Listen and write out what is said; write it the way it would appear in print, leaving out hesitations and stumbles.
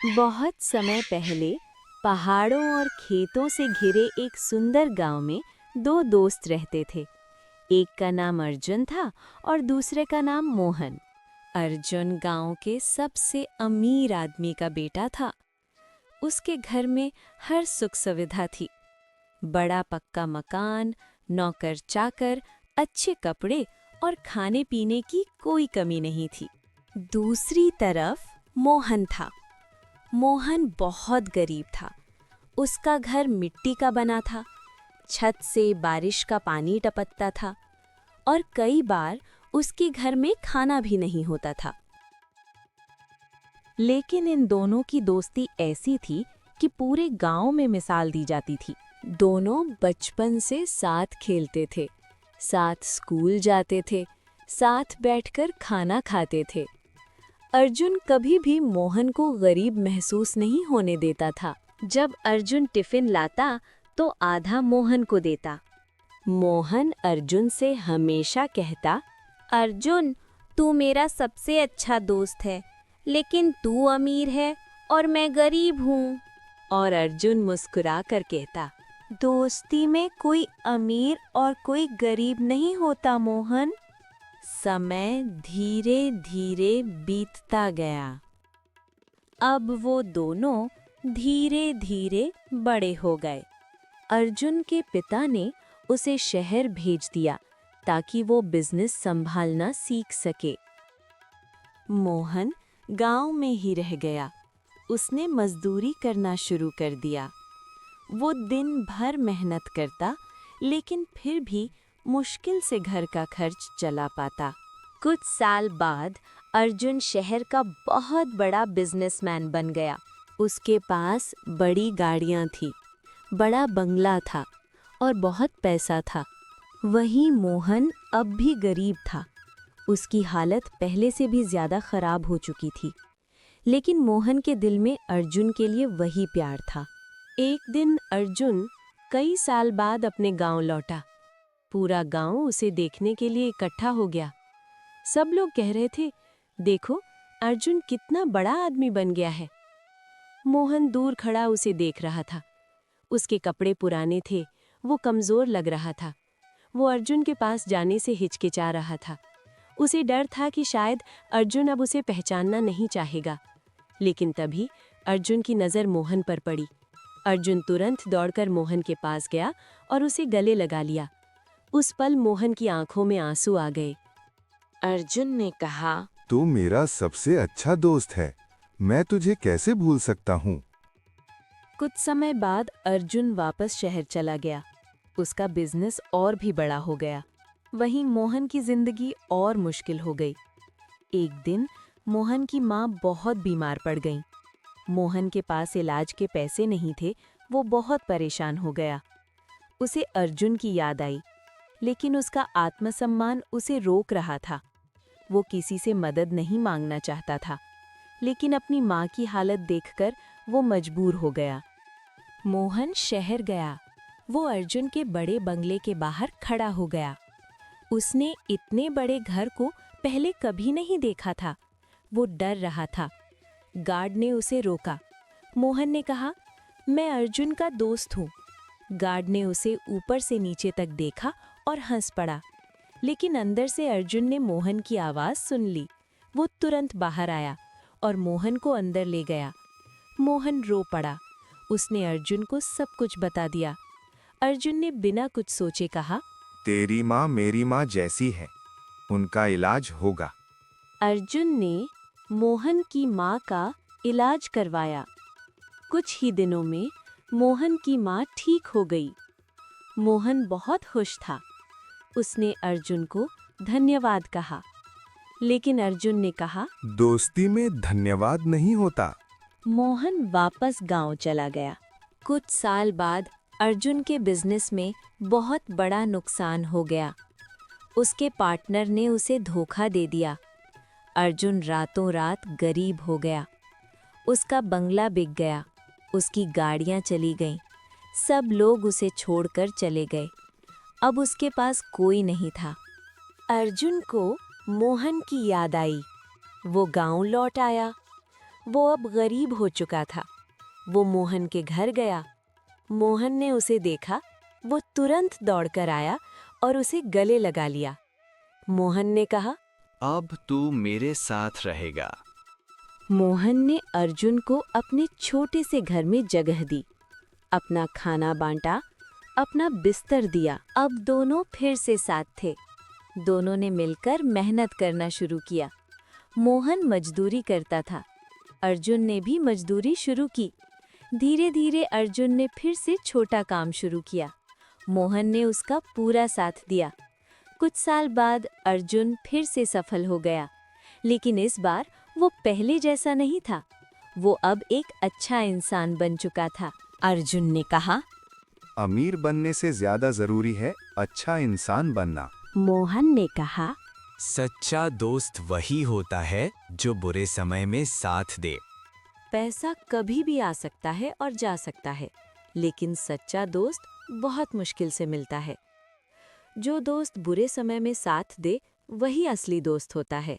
बहुत समय पहले पहाड़ों और खेतों से घिरे एक सुंदर गांव में दो दोस्त रहते थे। एक का नाम अर्जुन था और दूसरे का नाम मोहन। अर्जुन गांव के सबसे अमीर आदमी का बेटा था। उसके घर में हर सुख सुविधा थी। बड़ा पक्का मकान, नौकर चाकर, अच्छे कपड़े और खाने पीने की कोई कमी नहीं थी। दूसरी तरफ मोहन था। मोहन बहुत गरीब था। उसका घर मिट्टी का बना था, छत से बारिश का पानी टपकता था और कई बार उसके घर में खाना भी नहीं होता था। लेकिन इन दोनों की दोस्ती ऐसी थी कि पूरे गांव में मिसाल दी जाती थी। दोनों बचपन से साथ खेलते थे, साथ स्कूल जाते थे, साथ बैठकर खाना खाते थे। अर्जुन कभी भी मोहन को गरीब महसूस नहीं होने देता था। जब अर्जुन टिफिन लाता तो आधा मोहन को देता। मोहन अर्जुन से हमेशा कहता, अर्जुन, तू मेरा सबसे अच्छा दोस्त है, लेकिन तू अमीर है और मैं गरीब हूँ। और अर्जुन मुस्कुरा कर कहता, दोस्ती में कोई अमीर और कोई गरीब नहीं होता मोहन। समय धीरे धीरे बीतता गया। अब वो दोनों धीरे धीरे बड़े हो गए। अर्जुन के पिता ने उसे शहर भेज दिया ताकि वो बिजनेस संभालना सीख सके। मोहन गांव में ही रह गया। उसने मजदूरी करना शुरू कर दिया। वो दिन भर मेहनत करता, लेकिन फिर भी मुश्किल से घर का खर्च चला पाता। कुछ साल बाद अर्जुन शहर का बहुत बड़ा बिजनेसमैन बन गया। उसके पास बड़ी गाड़ियां थी, बड़ा बंगला था और बहुत पैसा था। वहीं मोहन अब भी गरीब था। उसकी हालत पहले से भी ज्यादा खराब हो चुकी थी। लेकिन मोहन के दिल में अर्जुन के लिए वही प्यार था। एक दिन अर्जुन कई साल बाद अपने गांव लौटा। पूरा गांव उसे देखने के लिए इकट्ठा हो गया। सब लोग कह रहे थे, देखो अर्जुन कितना बड़ा आदमी बन गया है। मोहन दूर खड़ा उसे देख रहा था। उसके कपड़े पुराने थे, वो कमजोर लग रहा था। वो अर्जुन के पास जाने से हिचकिचा रहा था। उसे डर था कि शायद अर्जुन अब उसे पहचानना नहीं चाहेगा। लेकिन तभी अर्जुन की नज़र मोहन पर पड़ी। अर्जुन तुरंत दौड़कर मोहन के पास गया और उसे गले लगा लिया। उस पल मोहन की आंखों में आंसू आ गए। अर्जुन ने कहा, तू मेरा सबसे अच्छा दोस्त है, मैं तुझे कैसे भूल सकता हूँ। कुछ समय बाद अर्जुन वापस शहर चला गया। उसका बिजनेस और भी बड़ा हो गया। वहीं मोहन की जिंदगी और मुश्किल हो गई। एक दिन मोहन की माँ बहुत बीमार पड़ गई। मोहन के पास इलाज के पैसे नहीं थे। वो बहुत परेशान हो गया। उसे अर्जुन की याद आई, लेकिन उसका आत्मसम्मान उसे रोक रहा था। वो किसी से मदद नहीं मांगना चाहता था, लेकिन अपनी माँ की हालत देखकर वो मजबूर हो गया। मोहन शहर गया। वो अर्जुन के बड़े बंगले के बाहर खड़ा हो गया। उसने इतने बड़े घर को पहले कभी नहीं देखा था। वो डर रहा था। गार्ड ने उसे रोका। मोहन ने कहा, मैं अर्जुन का दोस्त हूँ। गार्ड ने उसे ऊपर से नीचे तक देखा और हंस पड़ा। लेकिन अंदर से अर्जुन ने मोहन की आवाज़ सुन ली। वो तुरंत बाहर आया और मोहन को अंदर ले गया। मोहन रो पड़ा। उसने अर्जुन को सब कुछ बता दिया। अर्जुन ने बिना कुछ सोचे कहा, तेरी माँ मेरी माँ जैसी है, उनका इलाज होगा। अर्जुन ने मोहन की माँ का इलाज करवाया। कुछ ही दिनों में मोहन की माँ ठीक हो गई। मोहन बहुत खुश था। उसने अर्जुन को धन्यवाद कहा। लेकिन अर्जुन ने कहा, दोस्ती में धन्यवाद नहीं होता। मोहन वापस गांव चला गया। कुछ साल बाद अर्जुन के बिजनेस में बहुत बड़ा नुकसान हो गया। उसके पार्टनर ने उसे धोखा दे दिया। अर्जुन रातों रात गरीब हो गया। उसका बंगला बिक गया। उसकी गाड़ियां चली गईं। सब लोग उसे छोड़कर चले गए। अब उसके पास कोई नहीं था। अर्जुन को मोहन की याद आई। वो गांव लौट आया। वो अब गरीब हो चुका था। वो मोहन के घर गया। मोहन ने उसे देखा। वो तुरंत दौड़कर आया और उसे गले लगा लिया। मोहन ने कहा, अब तू मेरे साथ रहेगा। मोहन ने अर्जुन को अपने छोटे से घर में जगह दी, अपना खाना बांटा, अपना बिस्तर दिया। अब दोनों फिर से साथ थे। दोनों ने मिलकर मेहनत करना शुरू किया। मोहन मजदूरी करता था, अर्जुन ने भी मजदूरी शुरू की। धीरे धीरे अर्जुन ने फिर से छोटा काम शुरू किया। मोहन ने उसका पूरा साथ दिया। कुछ साल बाद अर्जुन फिर से सफल हो गया, लेकिन इस बार वो पहले जैसा नहीं था। वो अब एक अच्छा इंसान बन चुका था। अर्जुन ने कहा, अमीर बनने से ज्यादा जरूरी है अच्छा इंसान बनना। मोहन ने कहा, सच्चा दोस्त वही होता है जो बुरे समय में साथ दे। पैसा कभी भी आ सकता है और जा सकता है, लेकिन सच्चा दोस्त बहुत मुश्किल से मिलता है। जो दोस्त बुरे समय में साथ दे, वही असली दोस्त होता है।